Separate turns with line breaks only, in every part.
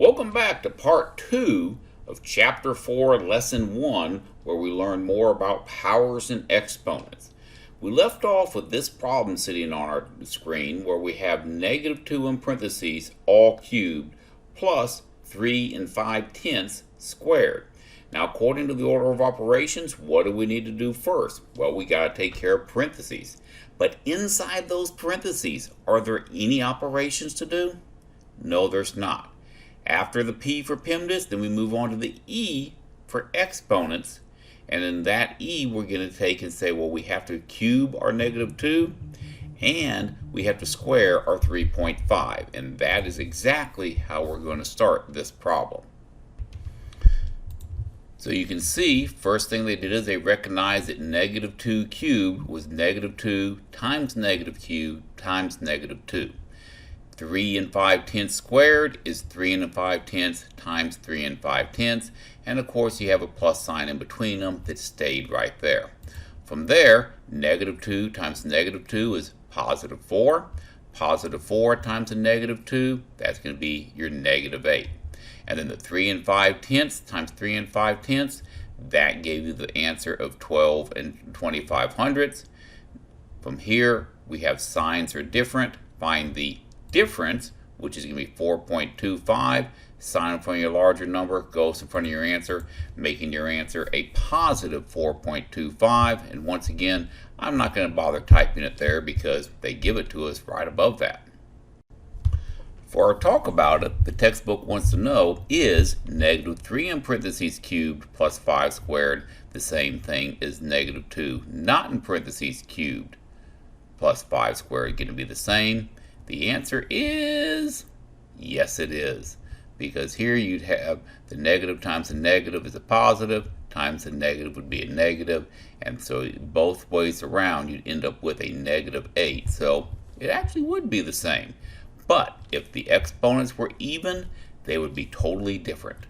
Welcome back to part 2 of chapter 4, lesson 1, where we learn more about powers and exponents. We left off with this problem sitting on our screen where we have -2 in parentheses, all cubed, plus 3 and 5/10 squared. Now, according to the order of operations, what do we need to do first? Well, we got to take care of parentheses. But inside those parentheses, are there any operations to do? No, there's not. After the P for PEMDAS, then we move on to the E for exponents. And in that E, we're going to take and say, well, we have to cube our -2, and we have to square our 3.5. And that is exactly how we're going to start this problem. So you can see, first thing they did is they recognized that -2 cubed was -2 times -2 times -2. 3 and 5/10 squared is 3 and 5/10 times 3 and 5/10, and of course you have a plus sign in between them that stayed right there. From there, -2 times -2 is +4. +4 times a -2, that's going to be your -8. And then the 3 and 5/10 times 3 and 5/10, that gave you the answer of 12 and 25/100. From here, we have signs are different. Find the difference, which is going to be 4.25. Sign in front of your larger number, goes in front of your answer, making your answer a positive 4.25. And once again, I'm not going to bother typing it there because they give it to us right above that. For our talk about it, the textbook wants to know, is -3 in parentheses cubed plus 5 squared the same thing as -2 not in parentheses cubed plus 5 squared going to be the same? The answer is yes, it is, because here you'd have the negative times the negative is a positive, times the negative would be a negative, and so both ways around you'd end up with a -8. So it actually would be the same. But if the exponents were even, they would be totally different.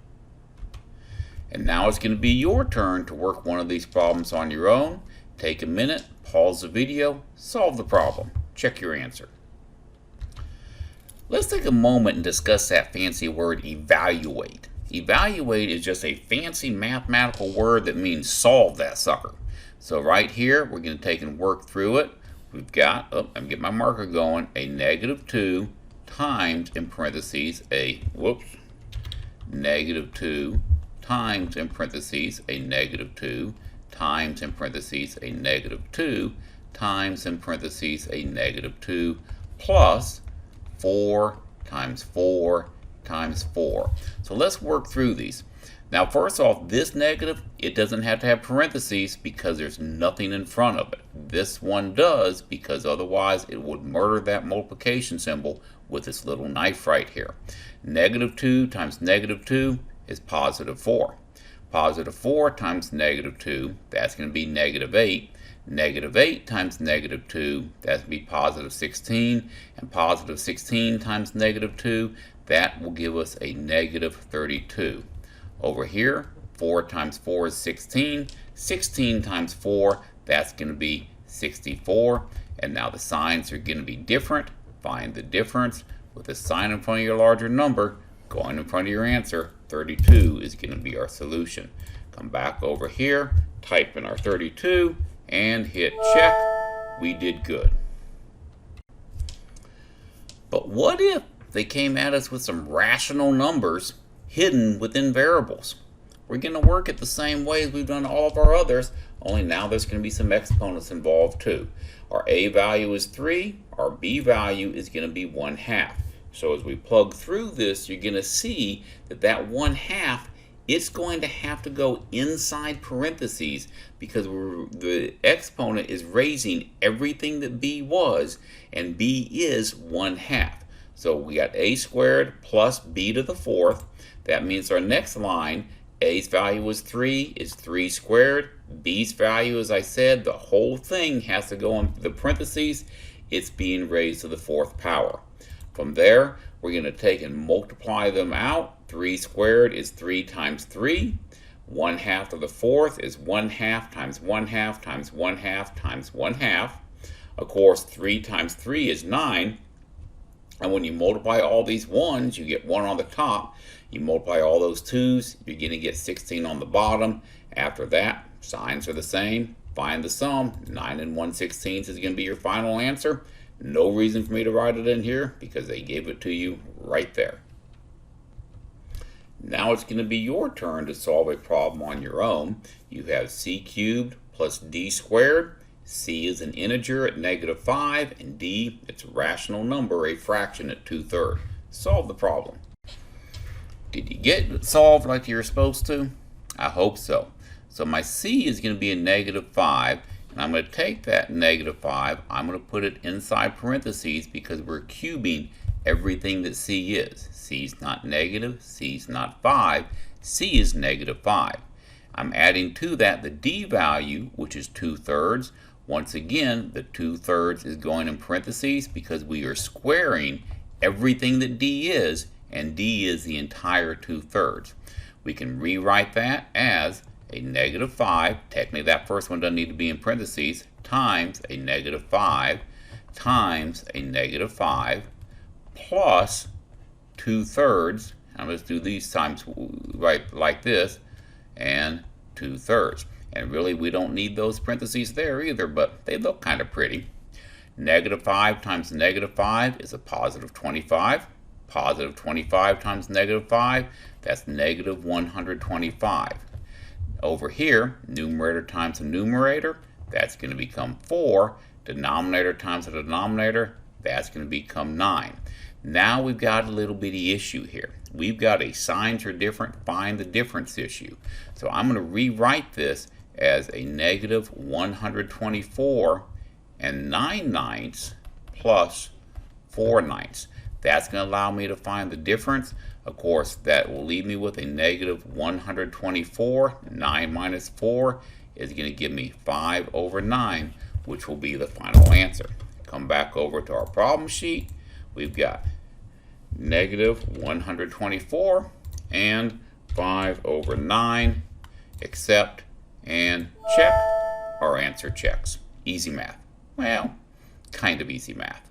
And now it's going to be your turn to work one of these problems on your own. Take a minute, pause the video, solve the problem. Check your answer. Let's take a moment and discuss that fancy word evaluate. Evaluate is just a fancy mathematical word that means solve that sucker. So right here, we're going to take and work through it. We've got, I'm going to get my marker going, a -2 times in parentheses a, -2 times in parentheses a -2 times in parentheses a -2 times in parentheses a -2 plus 4 times 4 times 4. So let's work through these. Now first off, this negative, it doesn't have to have parentheses because there's nothing in front of it. This one does, because otherwise it would murder that multiplication symbol with this little knife right here. -2 times -2 is +4. +4 times -2, that's going to be -8. -8 times -2, that's going to be +16, and +16 times -2, that will give us a -32. Over here, 4 times 4 is 16, 16 times 4, that's going to be 64, and now the signs are going to be different. Find the difference with a sign in front of your larger number, going in front of your answer. 32 is going to be our solution. Come back over here, type in our 32, and hit check. We did good. But what if they came at us with some rational numbers hidden within variables? We're going to work it the same way as we've done all of our others, only now there's going to be some exponents involved too. Our A value is 3, our B value is going to be 1/2. So as we plug through this, you're going to see that that 1/2, it's going to have to go inside parentheses because the exponent is raising everything that B was, and B is 1/2. So we got A squared plus B to the 4th. That means our next line, A's value is 3, is 3 squared. B's value, as I said, the whole thing has to go in the parentheses. It's being raised to the 4th power. From there, we're going to take and multiply them out. 3 squared is 3 times 3. 1/2 to the 4th is 1/2 times 1/2 times 1/2 times 1/2. Of course, 3 times 3 is 9. And when you multiply all these ones, you get 1 on the top. You multiply all those 2's, you're going to get 16 on the bottom. After that, signs are the same. Find the sum. 9 and 1/16 is going to be your final answer. No reason for me to write it in here because they gave it to you right there. Now it's going to be your turn to solve a problem on your own. You have c cubed plus d squared. C is an integer at -5, and d, it's a rational number, a fraction at 2/3. Solve the problem. Did you get it solved like you were supposed to? I hope so. So my c is going to be a -5, and I'm going to take that -5, I'm going to put it inside parentheses because we're cubing everything that c is. C is not negative, c is not 5, c is -5. I'm adding to that the d value, which is 2/3. Once again, the 2/3 is going in parentheses because we are squaring everything that d is, and d is the entire 2/3. We can rewrite that as a -5, technically that first one doesn't need to be in parentheses, times a -5 times a -5 plus 2/3. I'm going to do these times right like this, and 2/3. And really we don't need those parentheses there either, but they look kind of pretty. -5 times -5 is a +25. +25 times -5, that's -125. Over here, numerator times the numerator, that's going to become 4. Denominator times the denominator, that's going to become 9. Now we've got a little bitty issue here. We've got a signs are different, find the difference issue. So I'm going to rewrite this as a -124 and 9/9 plus 4/9. That's going to allow me to find the difference. Of course, that will leave me with a -124. 9 minus 4 is going to give me 5/9, which will be the final answer. Come back over to our problem sheet. We've got -124 and 5/9. Accept and check. Our answer checks. Easy math. Well, kind of easy math.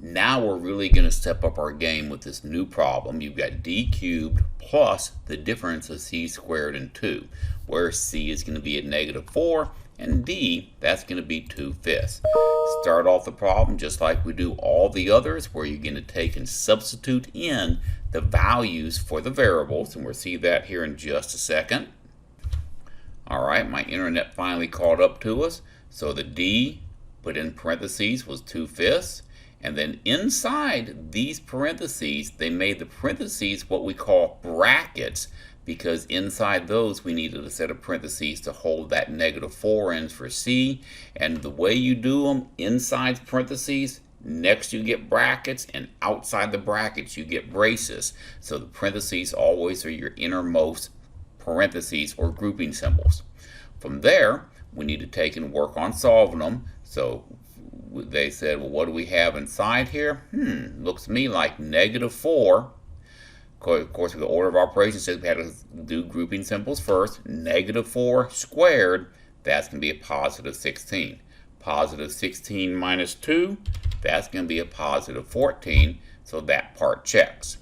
Now we're really going to step up our game with this new problem. You've got d cubed plus the difference of c squared and 2, where c is going to be at -4 and d, that's going to be 2/5. Start off the problem just like we do all the others, where you're going to take and substitute in the values for the variables, and we'll see that here in just a second. Alright, my internet finally caught up to us. So the d put in parentheses was 2/5. And then inside these parentheses, they made the parentheses what we call brackets, because inside those we needed a set of parentheses to hold that -4 in for c. And the way you do them, inside parentheses, next you get brackets, and outside the brackets you get braces. So the parentheses always are your innermost parentheses or grouping symbols. From there, we need to take and work on solving them. So they said, well, what do we have inside here? Looks to me like -4. Of course, the order of operations says we had to do grouping symbols first. -4 squared, that's going to be a +16. +16 minus 2, that's going to be a +14. So that part checks.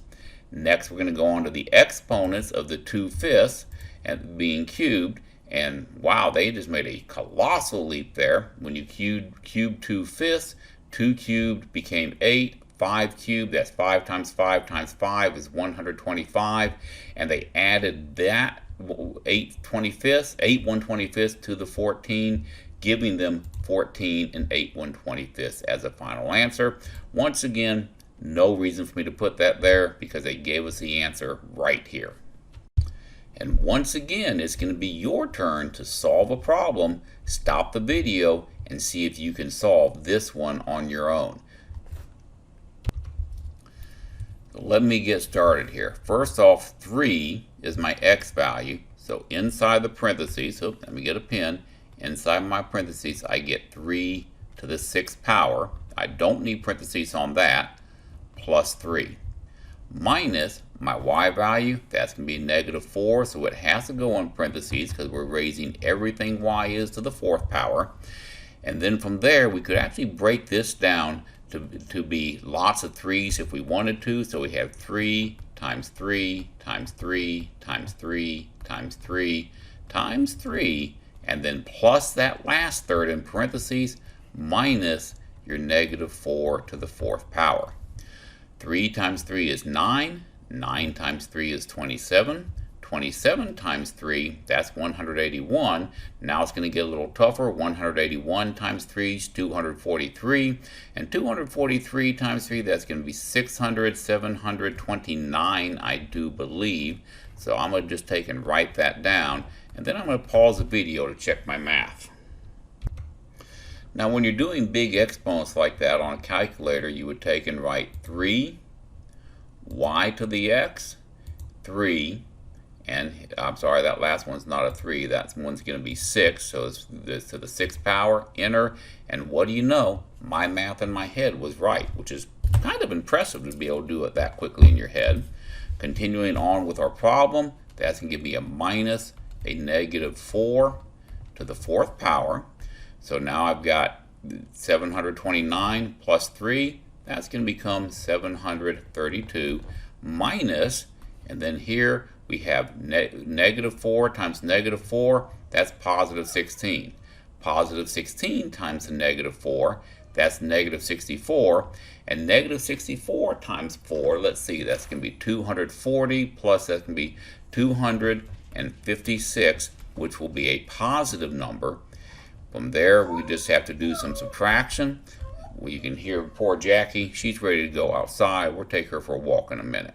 Next, we're going to go on to the exponents of the 2/5 and being cubed. And wow, they just made a colossal leap there. When you cube 2/5, 2 cubed became 8, 5 cubed, that's 5 times 5 times 5 is 125. And they added that 8 125ths to the 14, giving them 14 and 8 125ths as a final answer. Once again, no reason for me to put that there because they gave us the answer right here. And once again, it's going to be your turn to solve a problem. Stop the video and see if you can solve this one on your own. So let me get started here. First off, 3 is my x value. So inside the parentheses, let me get a pen. Inside my parentheses, I get 3 to the 6th power. I don't need parentheses on that. Plus 3. Minus my y value, that's going to be -4, so it has to go in parentheses because we're raising everything y is to the 4th power. And then from there, we could actually break this down to be lots of 3's if we wanted to. So we have 3 times 3 times 3 times 3 times 3 times 3, and then plus that last third in parentheses minus your negative 4 to the fourth power. 3 times 3 is 9. 9 times 3 is 27. 27 times 3, that's 181. Now it's going to get a little tougher. 181 times 3 is 243. And 243 times 3, that's going to be 600, 729, I do believe. So I'm going to just take and write that down. And then I'm going to pause the video to check my math. Now when you're doing big exponents like that on a calculator, you would take and write 3 y to the x, 3, and I'm sorry, that last one's not a 3, that one's going to be 6, so it's this to the 6th power, enter, and what do you know, my math in my head was right, which is kind of impressive to be able to do it that quickly in your head. Continuing on with our problem, that's going to give me a minus a negative 4 to the 4th power. So now I've got 729 plus 3, that's going to become 732 minus, and then here we have negative 4 times negative 4, that's positive 16. Positive 16 times the negative 4, that's negative 64. And negative 64 times 4, let's see, that's going to be 240 plus that's going to be 256, which will be a positive number. From there, we just have to do some subtraction. Well, you can hear poor Jackie. She's ready to go outside. We'll take her for a walk in a minute.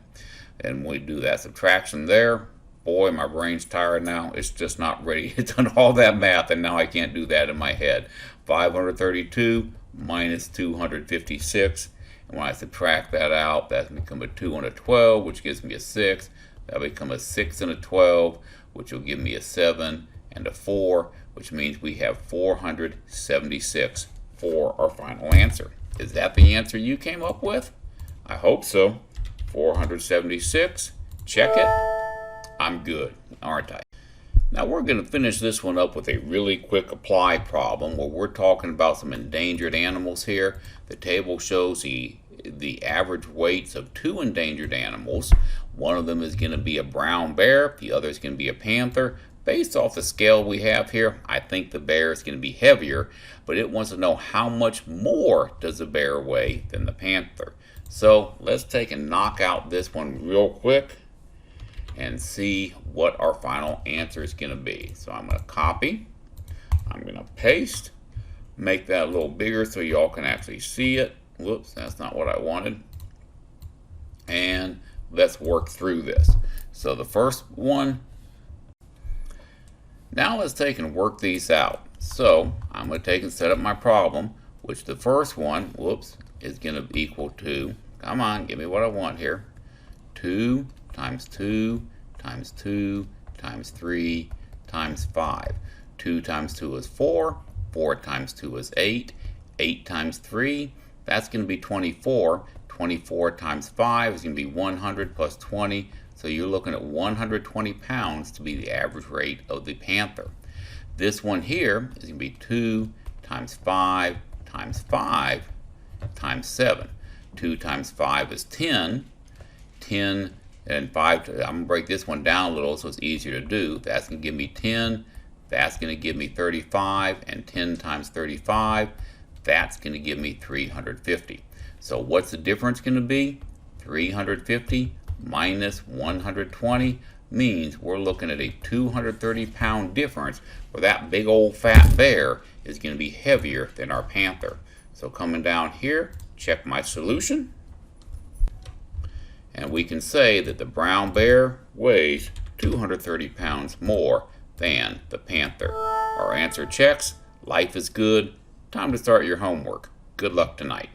And we do that subtraction there. Boy, my brain's tired now. It's just not ready. It's done all that math, and now I can't do that in my head. 532 minus 256. And when I subtract that out, that's going to become a 2 and a 12, which gives me a 6. That'll become a 6 and a 12, which will give me a 7 and a 4, which means we have 476 for our final answer. Is that the answer you came up with? I hope so. 476. Check it. I'm good, aren't I? Now we're going to finish this one up with a really quick apply problem where we're talking about some endangered animals here. The table shows the average weights of 2 endangered animals. One of them is going to be a brown bear. The other is going to be a panther. Based off the scale we have here, I think the bear is going to be heavier, but it wants to know how much more does the bear weigh than the panther. So let's take and knock out this one real quick and see what our final answer is going to be. So I'm going to copy, I'm going to paste, make that a little bigger so y'all can actually see it. Whoops, that's not what I wanted. And let's work through this. So the first one, now let's take and work these out. So I'm going to take and set up my problem, which the first one, whoops, is going to equal to, come on, give me what I want here, 2 times 2 times 2 times 3 times 5. 2 times 2 is 4, 4 times 2 is 8, 8 times 3, that's going to be 24, 24 times 5 is going to be 100 plus 20, so you're looking at 120 pounds to be the average weight of the panther. This one here is going to be 2 times 5 times 5 times 7. 2 times 5 is 10. 10 and 5, I'm going to break this one down a little so it's easier to do. That's going to give me 10. That's going to give me 35. And 10 times 35, that's going to give me 350. So what's the difference going to be? 350 minus 120 means we're looking at a 230 pound difference where that big old fat bear is going to be heavier than our panther. So coming down here, check my solution, and we can say that the brown bear weighs 230 pounds more than the panther. Our answer checks. Life is good. Time to start your homework. Good luck tonight.